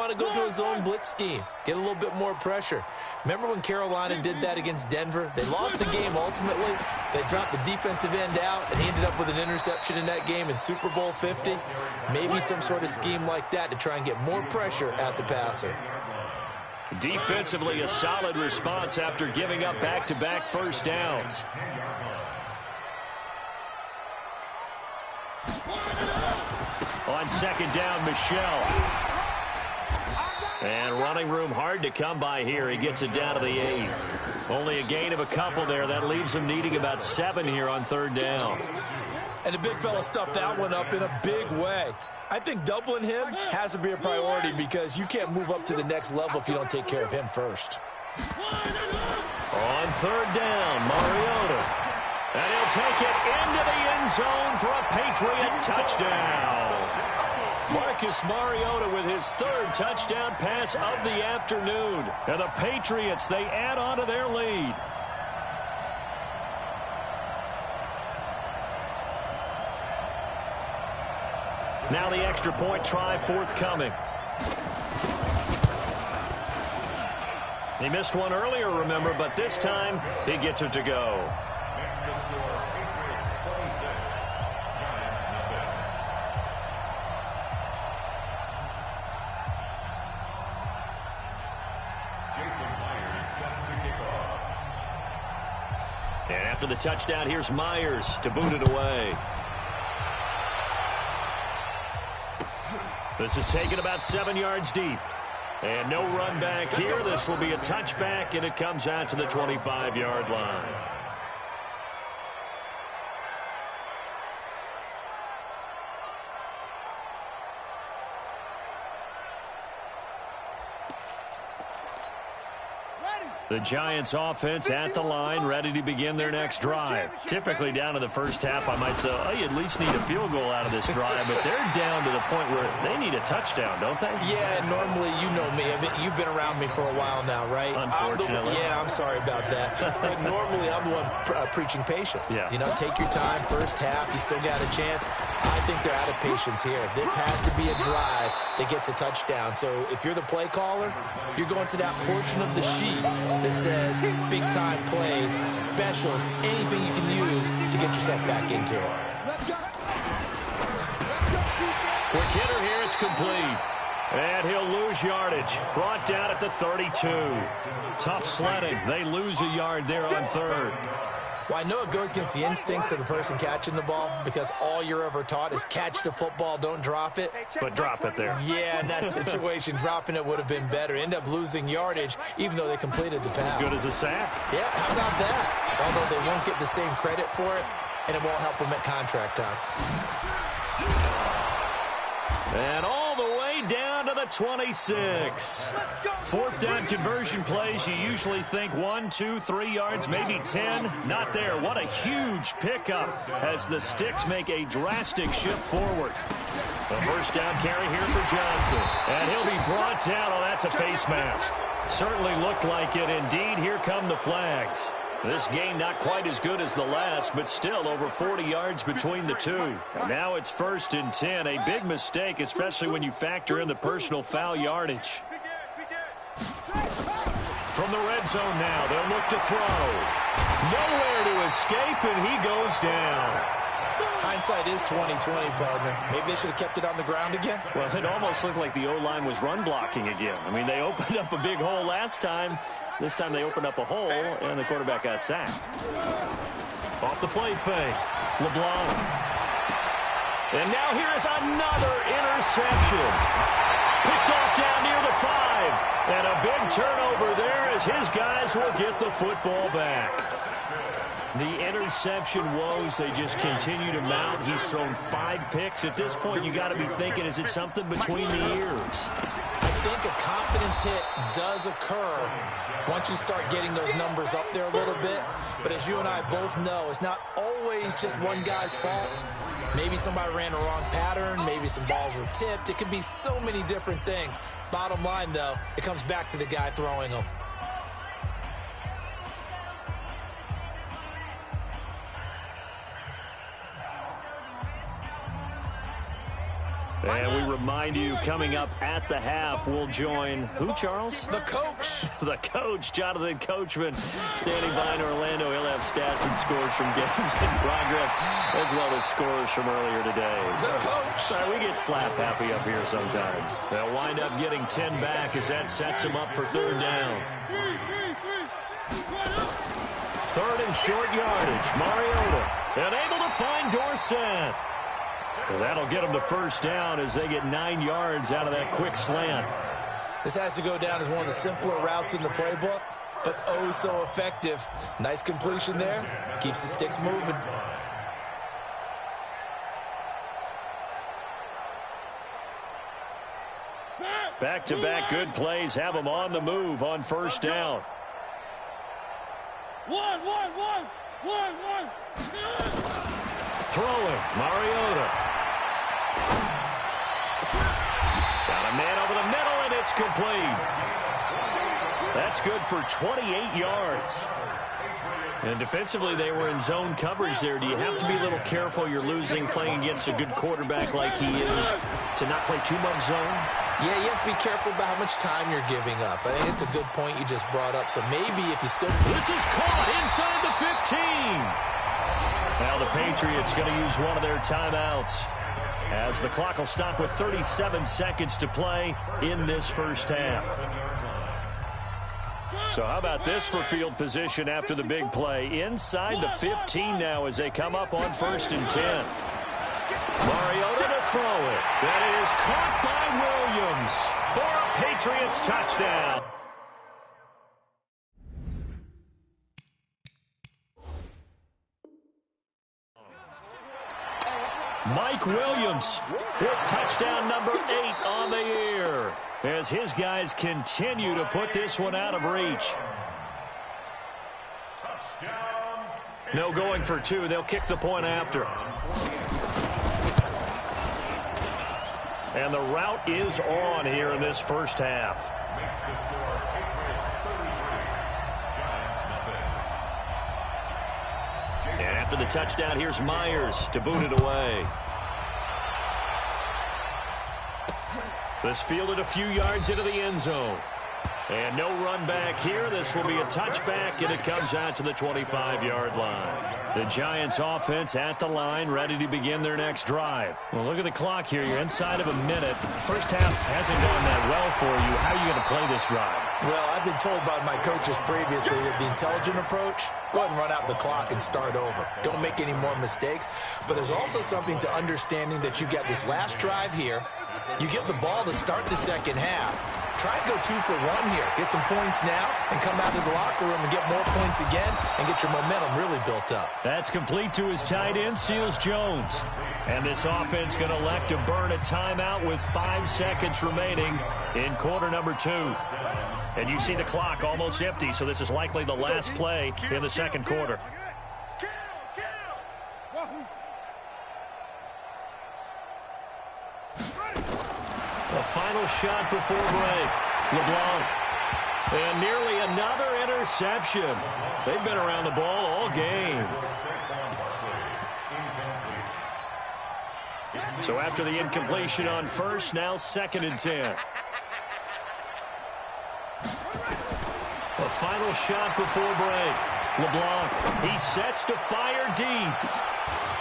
want to go to a zone blitz scheme, get a little bit more pressure. Remember when Carolina did that against Denver? They lost the game ultimately. They dropped the defensive end out, and he ended up with an interception in that game in Super Bowl 50. Maybe some sort of scheme like that to try and get more pressure at the passer. Defensively, a solid response after giving up back-to-back first downs. On second down, Michel. And running room hard to come by here. He gets it down to the 8. Only a gain of a couple there. That leaves him needing about 7 here on third down. And the big fella stuffed that one up in a big way. I think doubling him has to be a priority because you can't move up to the next level if you don't take care of him first. On third down, Mariota. And he'll take it into the end zone for a Patriot touchdown. Marcus Mariota with his third touchdown pass of the afternoon. And the Patriots, they add on to their lead. Now the extra point try forthcoming. He missed one earlier, remember, but this time he gets it to go. And after the touchdown, here's Myers to boot it away. This is taken about 7 yards deep. And no run back here. This will be a touchback, and it comes out to the 25-yard line. The Giants offense at the line, ready to begin their next drive. Typically down to the first half, I might say, oh, you at least need a field goal out of this drive, but they're down to the point where they need a touchdown, don't they? Yeah, normally, you know me. I mean, you've been around me for a while now, right? Unfortunately. I'm sorry about that. But normally, I'm the one preaching patience. Yeah. You know, take your time, first half, you still got a chance. I think they're out of patience here. This has to be a drive that gets a touchdown. So if you're the play caller, you're going to that portion of the sheet that says big-time plays, specials, anything you can use to get yourself back into it. Quick hitter here, it's complete. And he'll lose yardage. Brought down at the 32. Tough sledding. They lose a yard there on third. Well, I know it goes against the instincts of the person catching the ball because all you're ever taught is catch the football, don't drop it. But drop it there. Yeah, in that situation, dropping it would have been better. End up losing yardage, even though they completed the pass. As good as a sack. Yeah, how about that? Although they won't get the same credit for it, and it won't help them at contract time. And all the way down to the 26. Fourth down conversion plays, you usually think 1, 2, 3 yards, maybe 10. Not there. What a huge pickup as the Sticks make a drastic shift forward. A first down carry here for Johnson. And he'll be brought down. Oh, that's a face mask. Certainly looked like it. Indeed, here come the flags. This game not quite as good as the last, but still over 40 yards between the two. And now it's 1st and 10. A big mistake, especially when you factor in the personal foul yardage. From the red zone now, they'll look to throw. Nowhere to escape, and he goes down. Hindsight is 20/20, partner. Maybe they should have kept it on the ground again. Well, it almost looked like the O-line was run blocking again. I mean, they opened up a big hole last time. This time they opened up a hole, and the quarterback got sacked. Off the play fake, LeBlanc. And now here is another interception. Picked off down near the 5. And a big turnover there as his guys will get the football back. The interception woes, they just continue to mount. He's thrown 5 picks. At this point, you got to be thinking, is it something between the ears? I think a confidence hit does occur once you start getting those numbers up there a little bit. But as you and I both know, it's not always just one guy's fault. Maybe somebody ran a wrong pattern. Maybe some balls were tipped. It could be so many different things. Bottom line, though, it comes back to the guy throwing them. And we remind you, coming up at the half, we'll join who, Charles? The coach. The coach, Jonathan Coachman, standing by in Orlando. He'll have stats and scores from games in progress, as well as scores from earlier today. The coach. Sorry, we get slap happy up here sometimes. They'll wind up getting 10 back as that sets them up for third down. Third and short yardage. Mariota, and able to find Dorsett. Well, that'll get them to first down as they get 9 yards out of that quick slant. This has to go down as one of the simpler routes in the playbook, but oh so effective. Nice completion there. Keeps the sticks moving. Back-to-back good plays have them on the move on first down. One. Throwing, Mariota. Got a man over the middle, and it's complete. That's good for 28 yards. And defensively, they were in zone coverage there. Do you have to be a little careful? You're losing playing against a good quarterback like he is to not play too much zone? Yeah, you have to be careful about how much time you're giving up. I think it's a good point you just brought up. So maybe if you still... This is caught inside the 15. Now the Patriots going to use one of their timeouts as the clock will stop with 37 seconds to play in this first half. So how about this for field position after the big play? Inside the 15 now as they come up on 1st and 10. Mariota to throw it. That is caught by Williams for a Patriots touchdown. Mike Williams with touchdown number 8 on the year as his guys continue to put this one out of reach. No going for 2. They'll kick the point after. And the route is on here in this first half. And after the touchdown, here's Myers to boot it away. This fielded a few yards into the end zone. And no run back here. This will be a touchback, and it comes out to the 25-yard line. The Giants offense at the line, ready to begin their next drive. Well, look at the clock here. You're inside of a minute. First half hasn't gone that well for you. How are you going to play this drive? Well, I've been told by my coaches previously that the intelligent approach, go ahead and run out the clock and start over. Don't make any more mistakes. But there's also something to understanding that you get this last drive here. You get the ball to start the second half. Try and go 2 for 1 here. Get some points now and come out of the locker room and get more points again and get your momentum really built up. That's complete to his tight end, Seals Jones. And this offense going to elect to burn a timeout with 5 seconds remaining in quarter number 2. And you see the clock almost empty, so this is likely the last play in the second quarter. A final shot before break. LeBlanc. And nearly another interception. They've been around the ball all game. So after the incompletion on first, now 2nd and 10. A final shot before break. LeBlanc. He sets to fire deep.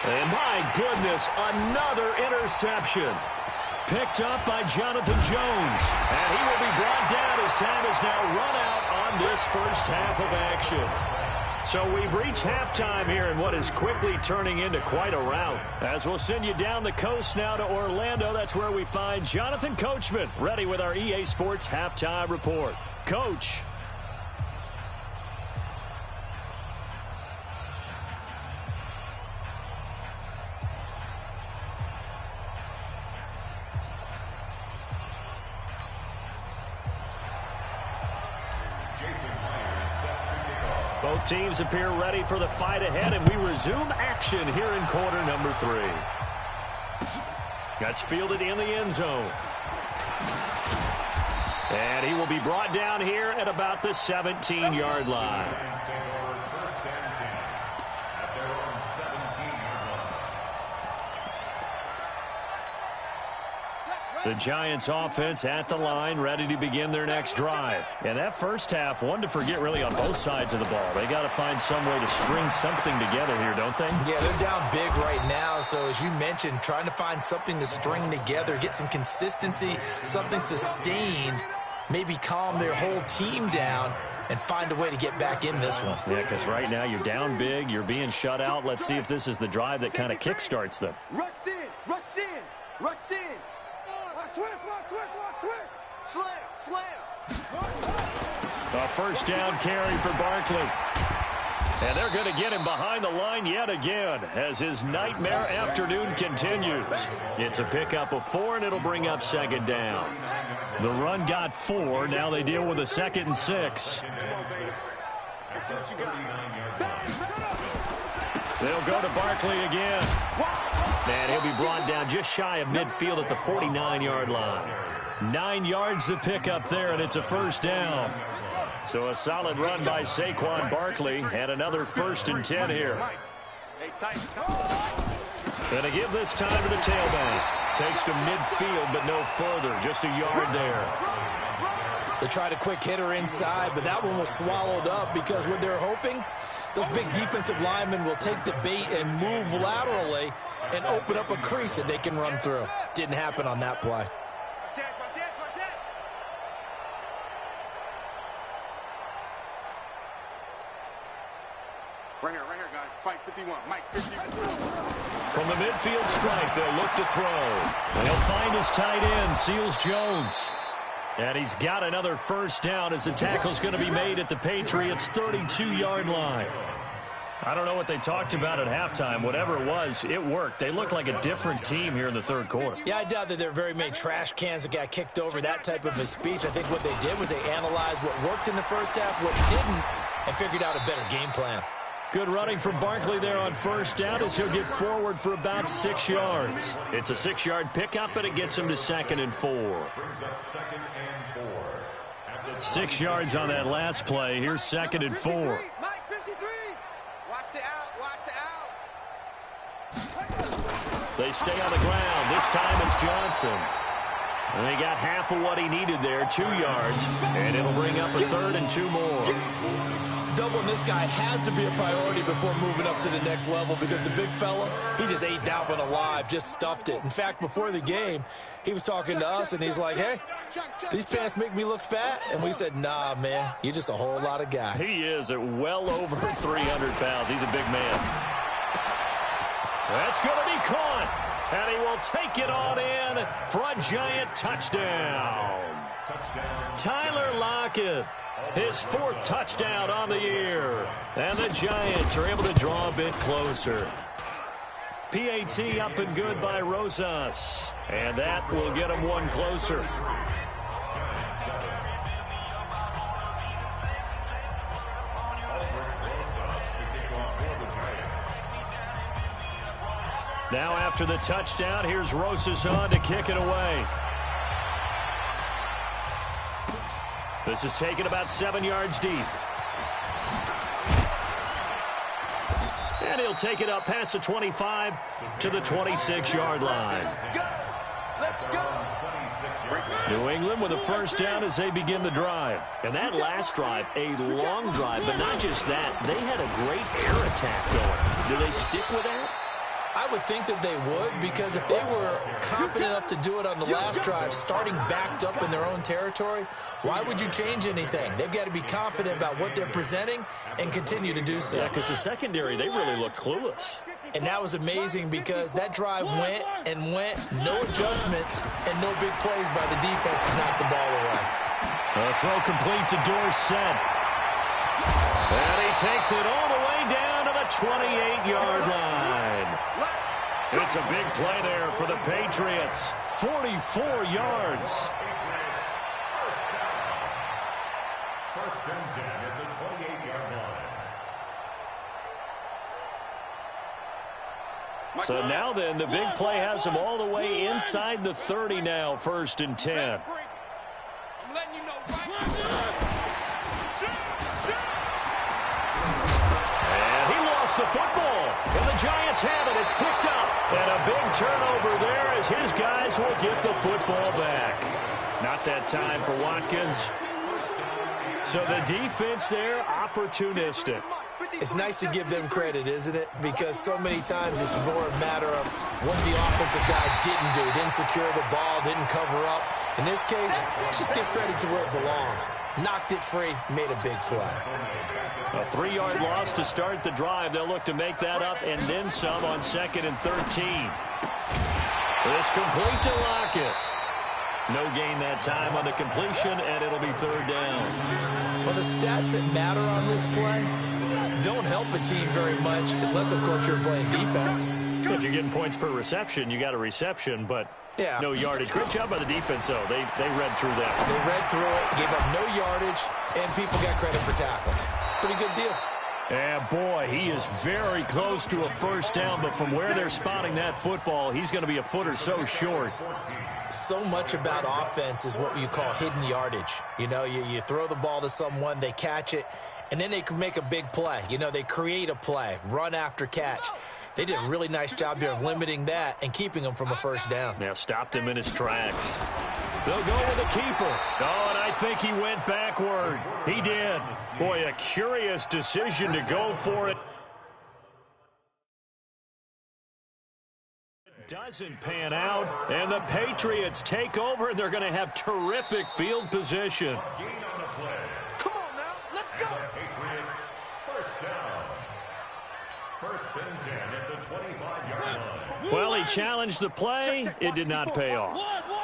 And my goodness, another interception. Picked up by Jonathan Jones. And he will be brought down as time is now run out on this first half of action. So we've reached halftime here in what is quickly turning into quite a rout. As we'll send you down the coast now to Orlando, that's where we find Jonathan Coachman ready with our EA Sports Halftime Report. Coach. Both teams appear ready for the fight ahead, and we resume action here in quarter number 3. That's fielded in the end zone. And he will be brought down here at about the 17-yard line. The Giants offense at the line, ready to begin their next drive. And that first half, one to forget really on both sides of the ball. They got to find some way to string something together here, don't they? Yeah, they're down big right now. So as you mentioned, trying to find something to string together, get some consistency, something sustained, maybe calm their whole team down and find a way to get back in this one. Yeah, because right now you're down big, you're being shut out. Let's see if this is the drive that kind of kickstarts them. Rush in, rush in, rush in. Switch, slam, slam. A first down carry for Barkley. And they're going to get him behind the line yet again as his nightmare afternoon continues. It's a pickup of 4, and it'll bring up second down. The run got 4. Now they deal with a 2nd and 6. They'll go to Barkley again. And he'll be brought down just shy of midfield at the 49-yard line. 9 yards to pick up there, and it's a first down. So a solid run by Saquon Barkley, and another 1st and 10 here. Going to give this time to the tailback. Takes to midfield, but no further. Just a yard there. They tried a quick hitter inside, but that one was swallowed up because what they're hoping, those big defensive linemen will take the bait and move laterally and open up a crease that they can run through. Didn't happen on that play. Right here, guys. Fight 51. Mike, 51. From the midfield stripe, they'll look to throw. They'll find his tight end, Seals Jones. And he's got another first down as the tackle's going to be made at the Patriots' 32-yard line. I don't know what they talked about at halftime. Whatever it was, it worked. They look like a different team here in the third quarter. Yeah, I doubt that there are very many trash cans that got kicked over, that type of a speech. I think what they did was they analyzed what worked in the first half, what didn't, and figured out a better game plan. Good running from Barkley there on first down as he'll get forward for about 6 yards. It's a 6-yard pickup, and it gets him to 2nd and 4. 6 yards on that last play. Here's 2nd and 4. Mike, 53. Watch the out, watch the out. They stay on the ground. This time it's Johnson. And they got half of what he needed there, 2 yards, and it'll bring up a 3rd and 2 more. Doubling this guy has to be a priority before moving up to the next level because the big fella, he just ate that one alive, just stuffed it. In fact, before the game, he was talking to us, and he's like, hey, these pants make me look fat. And we said, nah, man, you're just a whole lot of guy. He is at well over 300 pounds. He's a big man. That's going to be caught, and he will take it on in for a Giant touchdown. Tyler Lockett. His 4th touchdown on the year. And the Giants are able to draw a bit closer. PAT up and good by Rosas. And that will get him one closer. Now after the touchdown, here's Rosas on to kick it away. This is taken about 7 yards deep. And he'll take it up past the 25 to the 26-yard line. New England with a first down as they begin the drive. And that last drive, a long drive, but not just that. They had a great air attack going. Do they stick with that? I would think that they would, because if they were confident enough to do it on the last drive, starting backed up in their own territory, why would you change anything? They've got to be confident about what they're presenting and continue to do so. Yeah, because the secondary, they really looked clueless. And that was amazing because that drive went and went, no adjustments, and no big plays by the defense to knock the ball away. A throw complete to Dorsett. And he takes it all the way down to the 28-yard line. It's a big play there for the Patriots. 44 yards. First and 10 at the 28-yard line. So now then, the big play has them all the way inside the 30 now, 1st and 10. I'm letting you know right And he lost the football. And the Giants have it. It's picked up. And a big turnover there as his guys will get the football back. Not that time for Watkins. So the defense there, opportunistic. It's nice to give them credit, isn't it? Because so many times it's more a matter of what the offensive guy didn't do. Didn't secure the ball, didn't cover up. In this case, let's just give credit to where it belongs. Knocked it free, made a big play. A 3-yard loss to start the drive. They'll look to make that up and then some on 2nd and 13. It's complete to Lockett. No gain that time on the completion, and it'll be 3rd down. Well, the stats that matter on this play don't help a team very much unless, of course, you're playing defense. If you're getting points per reception, you got a reception, but no yardage. Great job by the defense, though. They read through that. They read through it, gave up no yardage, and people got credit for tackles. Pretty good deal. And, boy, he is very close to a 1st down, but from where they're spotting that football, he's going to be a foot or so short. So much about offense is what you call hidden yardage. You know, you throw the ball to someone, they catch it, and then they can make a big play. You know, they create a play, run after catch. They did a really nice job there of limiting that and keeping him from a 1st down. Yeah, stopped him in his tracks. They'll go with a keeper. Oh, and I think he went backward. He did. Boy, a curious decision to go for it. Doesn't pan out, and the Patriots take over, and they're going to have terrific field position. Come on now, let's go. Patriots, 1st down. 1st and 10 at the 25-yard line. Well, he challenged the play. It did not pay off.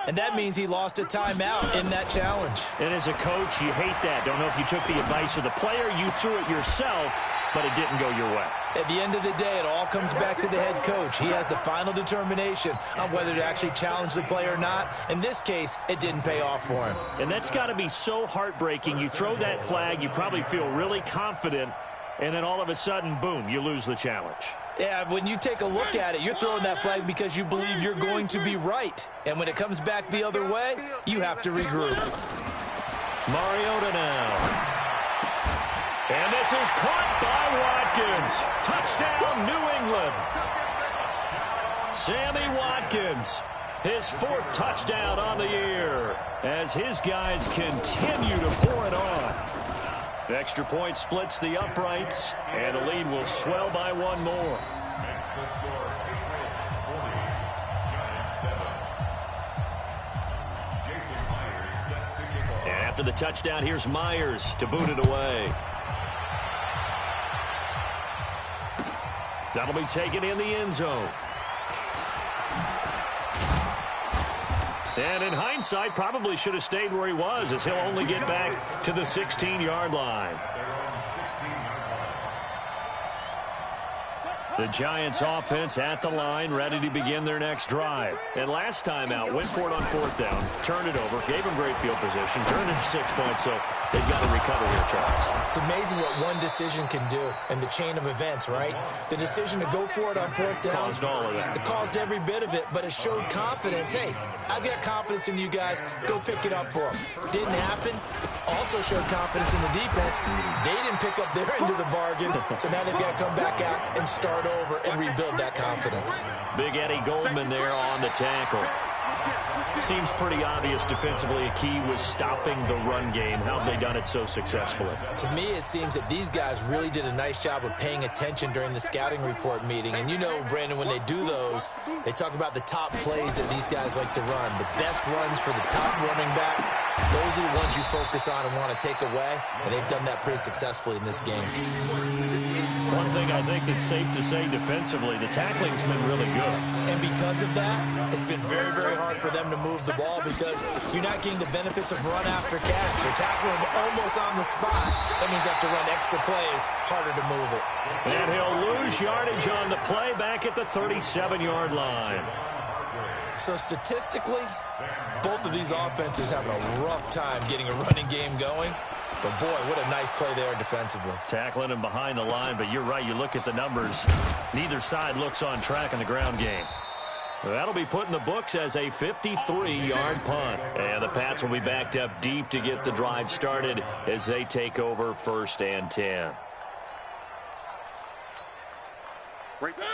And that means he lost a timeout in that challenge. And as a coach, you hate that. Don't know if you took the advice of the player. You threw it yourself, but it didn't go your way. At the end of the day, it all comes back to the head coach. He has the final determination on whether to actually challenge the play or not. In this case, it didn't pay off for him. And that's got to be so heartbreaking. You throw that flag, you probably feel really confident, and then all of a sudden, boom, you lose the challenge. Yeah, when you take a look at it, you're throwing that flag because you believe you're going to be right. And when it comes back the other way, you have to regroup. Mariota now. And this is caught by Watkins. Touchdown, New England. Sammy Watkins, his 4th touchdown on the year as his guys continue to pour it on. Extra point splits the uprights, and the lead will swell by 1 more. Next the score, Patriots 40, Giants 7. Jason Myers set to kick off. And after the touchdown, here's Myers to boot it away. That'll be taken in the end zone. And in hindsight, probably should have stayed where he was, as he'll only get back to the 16-yard line. The Giants offense at the line, ready to begin their next drive. And last time out, went for it on 4th down, turned it over, gave them great field position, turned into 6 points, so they've got to recover here, Charles. It's amazing what one decision can do in the chain of events, right? The decision to go for it on 4th down. Caused all of that. It caused every bit of it, but it showed confidence. Hey, I've got confidence in you guys. Go pick it up for them. Didn't happen. Also showed confidence in the defense. They didn't pick up their end of the bargain, so now they've got to come back out and start over and rebuild that confidence. Big Eddie Goldman there on the tackle. Seems pretty obvious defensively a key was stopping the run game. How have they done it so successfully? To me, it seems that these guys really did a nice job of paying attention during the scouting report meeting. And you know, Brandon, when they do those, they talk about the top plays that these guys like to run. The best runs for the top running back, those are the ones you focus on and want to take away. And they've done that pretty successfully in this game. One thing I think that's safe to say defensively, the tackling's been really good. And because of that, it's been very, very hard for them to move the ball because you're not getting the benefits of run after catch. They're tackling them almost on the spot. That means they have to run extra plays, harder to move it. And he'll lose yardage on the play back at the 37-yard line. So statistically, both of these offenses having a rough time getting a running game going. But, boy, what a nice play there defensively. Tackling him behind the line, but you're right. You look at the numbers. Neither side looks on track in the ground game. That'll be put in the books as a 53-yard punt. And the Pats will be backed up deep to get the drive started as they take over 1st and 10.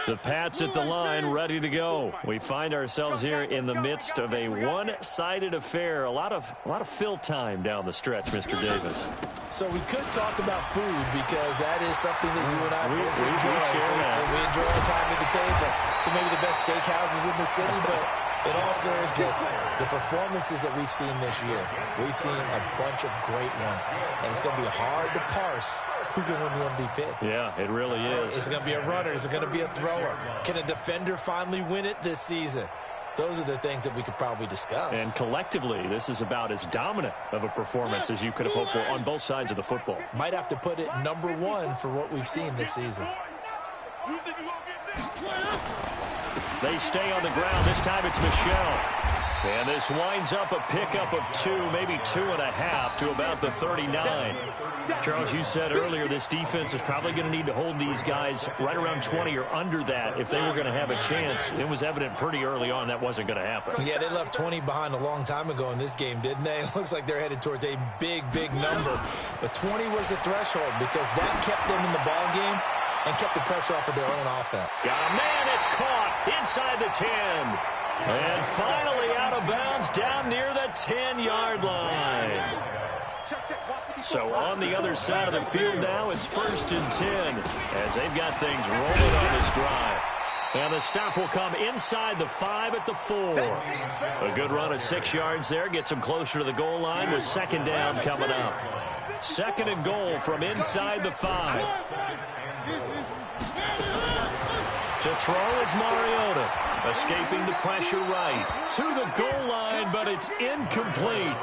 The Pats at the line, ready to go. We find ourselves here in the midst of a one-sided affair. A lot of fill time down the stretch, Mr. Davis. So we could talk about food because that is something that you and I we enjoy. share that. We enjoy our time at the table. So maybe the best steakhouses in the city, but in all seriousness, the performances that we've seen this year, we've seen a bunch of great ones, and it's going to be hard to parse who's going to win the MVP. Yeah, it really is. Is it going to be a runner? Is it going to be a thrower? Can a defender finally win it this season? Those are the things that we could probably discuss. And collectively, this is about as dominant of a performance as you could have hoped for on both sides of the football. Might have to put it #1 for what we've seen this season. They stay on the ground. This time it's Michel. And this winds up a pickup of 2, maybe 2.5 to about the 39. Charles, you said earlier this defense is probably going to need to hold these guys right around 20 or under that if they were going to have a chance. It was evident pretty early on that wasn't going to happen. Yeah, they left 20 behind a long time ago in this game, didn't they? It looks like they're headed towards a big, big number. But 20 was the threshold because that kept them in the ball game and kept the pressure off of their own offense. Got a man, it's caught inside the 10. And finally out of bounds down near the 10-yard line. So on the other side of the field now, it's 1st and 10 as they've got things rolling on this drive. And the stop will come inside the 5 at the 4. A good run of 6 yards there gets them closer to the goal line with 2nd down coming up. 2nd and goal from inside the 5. To throw is Mariota, escaping the pressure right to the goal line, but it's incomplete.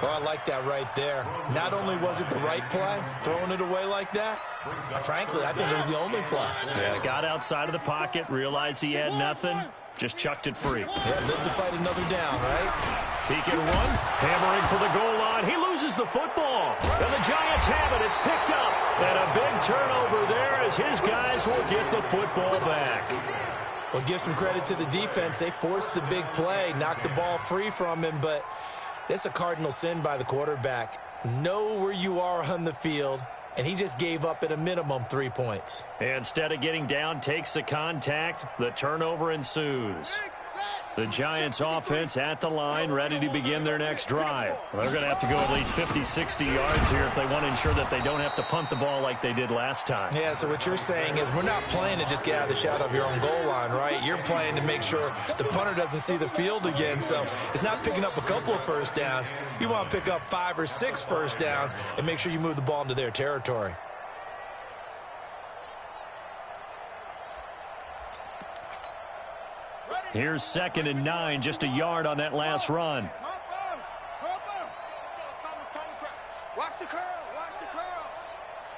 Oh, I like that right there. Not only was it the right play, throwing it away like that, frankly, I think it was the only play. Yeah, got outside of the pocket, realized he had nothing, just chucked it free. Yeah, live to fight another down, right? He can run, hammering for the goal line. He loses the football, and the Giants have it. It's picked up, and a big turnover there as his guys will get the football back. Well, give some credit to the defense. They forced the big play, knocked the ball free from him, but it's a cardinal sin by the quarterback. Know where you are on the field, and he just gave up at a minimum 3 points. Instead of getting down, takes the contact. The turnover ensues. The Giants offense at the line, ready to begin their next drive. Well, they're going to have to go at least 50, 60 yards here if they want to ensure that they don't have to punt the ball like they did last time. Yeah, so what you're saying is we're not playing to just get out of the shadow of your own goal line, right? You're playing to make sure the punter doesn't see the field again. So it's not picking up a couple of first downs. You want to pick up 5 or 6 first downs and make sure you move the ball into their territory. Here's 2nd and 9, just a yard on that last run. Watch the curl, watch the curls.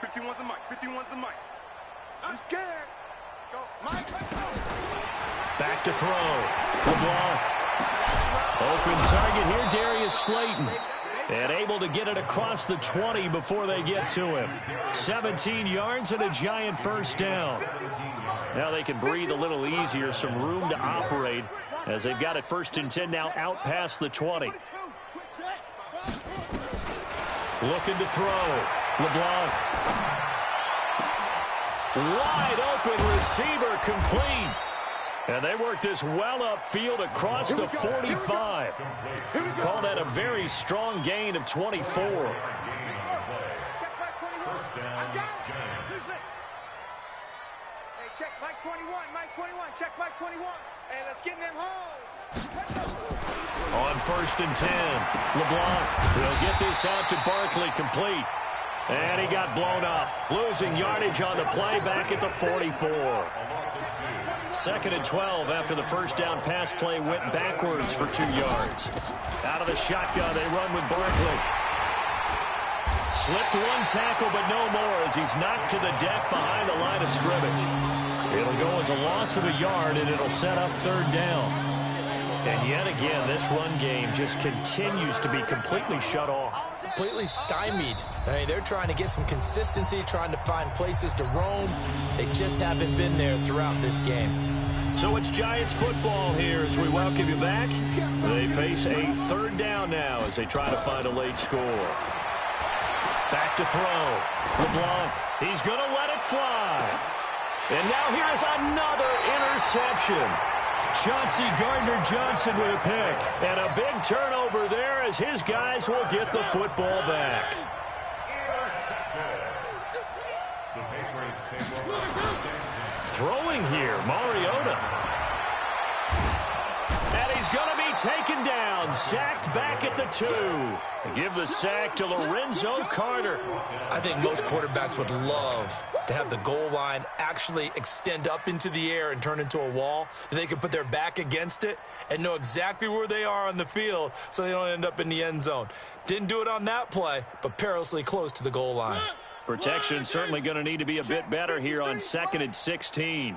51's the mic, 51's the mic. I'm scared. Go, Mike. Back to throw. LeBlanc. Open target here, Darius Slayton. And able to get it across the 20 before they get to him. 17 yards and a Giant first down. Now they can breathe a little easier, some room to operate as they've got it 1st and 10 now out past the 20. Looking to throw. LeBlanc. Wide open receiver complete. And they work this well upfield across the 45. Call that a very strong gain of 24. Check Mike 21, Mike 21, check Mike 21. Hey, let's get in them holes. On 1st and 10, LeBlanc will get this out to Barkley complete. And he got blown up, losing yardage on the play back at the 44. 2nd and 12 after the first down pass play went backwards for 2 yards. Out of the shotgun, they run with Barkley. Slipped one tackle, but no more as he's knocked to the deck behind the line of scrimmage. It'll go as a loss of a yard, and it'll set up 3rd down. And yet again, this run game just continues to be completely shut off. Completely stymied. I mean, they're trying to get some consistency, trying to find places to roam. They just haven't been there throughout this game. So it's Giants football here as we welcome you back. They face a 3rd down now as they try to find a late score. Back to throw. LeBlanc, he's going to let it fly. And now here is another interception. Chauncey Gardner-Johnson with a pick. And a big turnover there as his guys will get the football back. Throwing here, Mariota. And he's going to be taken down. Sacked back at the 2. Give the sack to Lorenzo Carter. I think most quarterbacks would love to have the goal line actually extend up into the air and turn into a wall. They can put their back against it and know exactly where they are on the field so they don't end up in the end zone. Didn't do it on that play, but perilously close to the goal line. Protection certainly going to need to be a bit better here on 2nd and 16.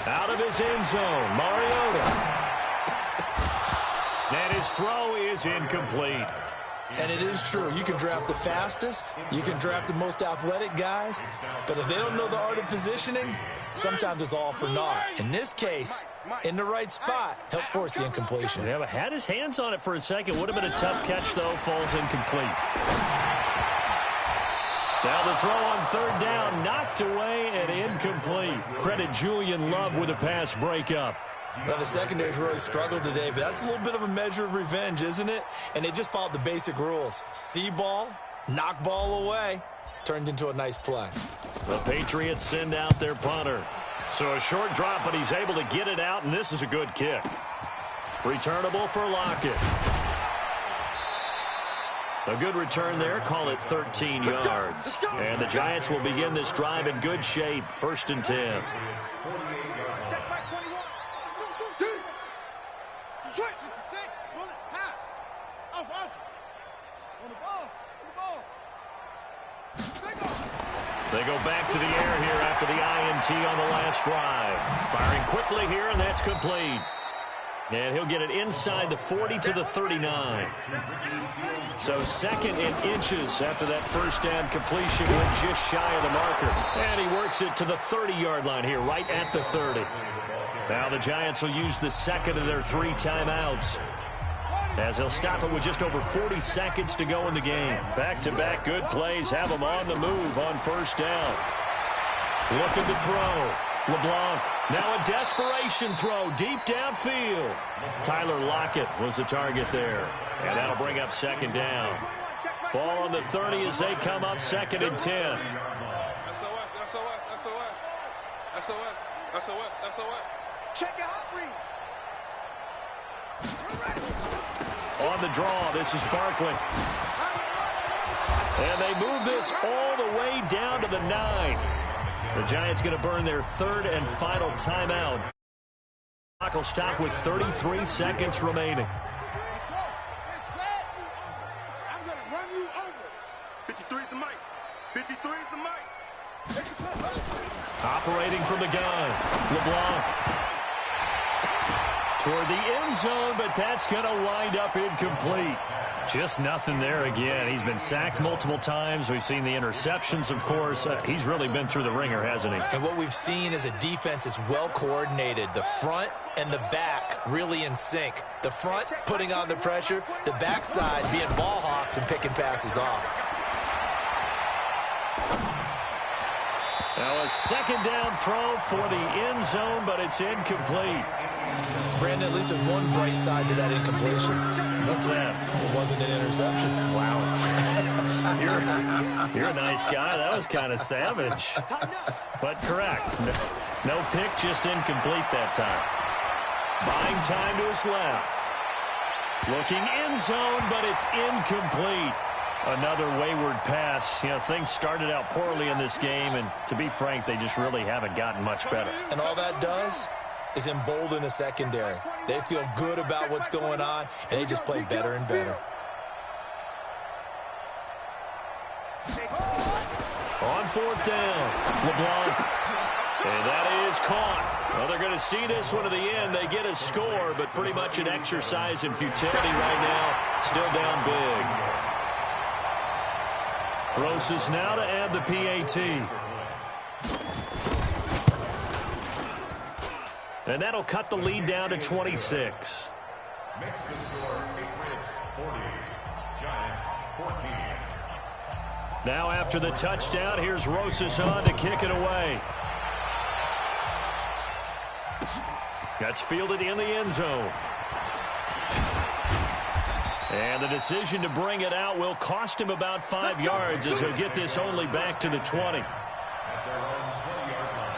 Out of his end zone, Mariota. And his throw is incomplete. And it is true. You can draft the fastest. You can draft the most athletic guys. But if they don't know the art of positioning, sometimes it's all for naught. In this case, in the right spot, helped force the incompletion. Yeah, but had his hands on it for a second. Would have been a tough catch, though. Falls incomplete. Now the throw on 3rd down, knocked away and incomplete. Credit Julian Love with a pass breakup. Well, the secondary's really struggled today, but that's a little bit of a measure of revenge, isn't it? And they just followed the basic rules. See ball, knock ball away. Turned into a nice play. The Patriots send out their punter. So a short drop, but he's able to get it out, and this is a good kick. Returnable for Lockett. A good return there. Call it 13 yards. And the Giants will begin this drive in good shape. 1st and 10. They go back to the air here after the INT on the last drive. Firing quickly here, and that's complete. And he'll get it inside the 40 to the 39. So 2nd and inches after that first down completion went just shy of the marker. And he works it to the 30-yard line here, right at the 30. Now the Giants will use the 2nd of their 3 timeouts, as they'll stop it with just over 40 seconds to go in the game. Back-to-back good plays have them on the move on 1st down. Looking to throw. LeBlanc, now a desperation throw deep downfield. Tyler Lockett was the target there. And that'll bring up 2nd down. Ball on the 30 as they come up 2nd and 10. SOS, SOS, SOS. SOS, SOS, SOS. Check your hot read. On the draw, this is Barkley. And they move this all the way down to the 9. The Giants going to burn their 3rd and final timeout. Clock will stop with 33 seconds remaining. I'm going to run you over. 53 is the mic. 53 is the mic. Operating from the gun, LeBlanc. Toward the end zone, but that's going to wind up incomplete. Just nothing there again. He's been sacked multiple times. We've seen the interceptions, of course. He's really been through the ringer, hasn't he? And what we've seen is a defense that's well coordinated. The front and the back really in sync. The front putting on the pressure, the backside being ball hawks and picking passes off. Now a 2nd down throw for the end zone, but it's incomplete. Brandon, at least there's one bright side to that incompletion. What's that? It wasn't an interception. Wow. you're a nice guy. That was kind of savage. But correct. No pick, just incomplete that time. Buying time to his left. Looking end zone, but it's incomplete. Another wayward pass. You know, things started out poorly in this game, and to be frank, they just really haven't gotten much better. And all that does is embolden a secondary. They feel good about what's going on, and they just play better and better. On 4th down, LeBlanc. And that is caught. Well, they're going to see this one to the end. They get a score, but pretty much an exercise in futility right now. Still down big. Rosas now to add the PAT. And that'll cut the lead down to 26. Makes the score Patriots 40, Giants 14. Now after the touchdown, here's Rosas on to kick it away. That's fielded in the end zone. And the decision to bring it out will cost him about 5 yards as he'll get this only back to the 20. At their own 20-yard line.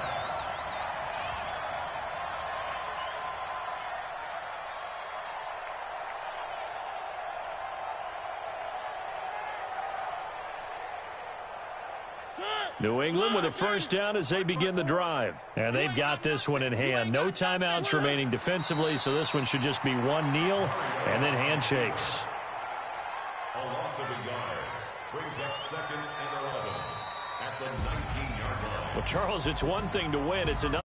New England with a first down as they begin the drive. And they've got this one in hand. No timeouts remaining defensively, so this one should just be one kneel and then handshakes. A loss of a yard brings up 2nd and 11 at the 19-yard line. Well, Charles, it's one thing to win. It's another.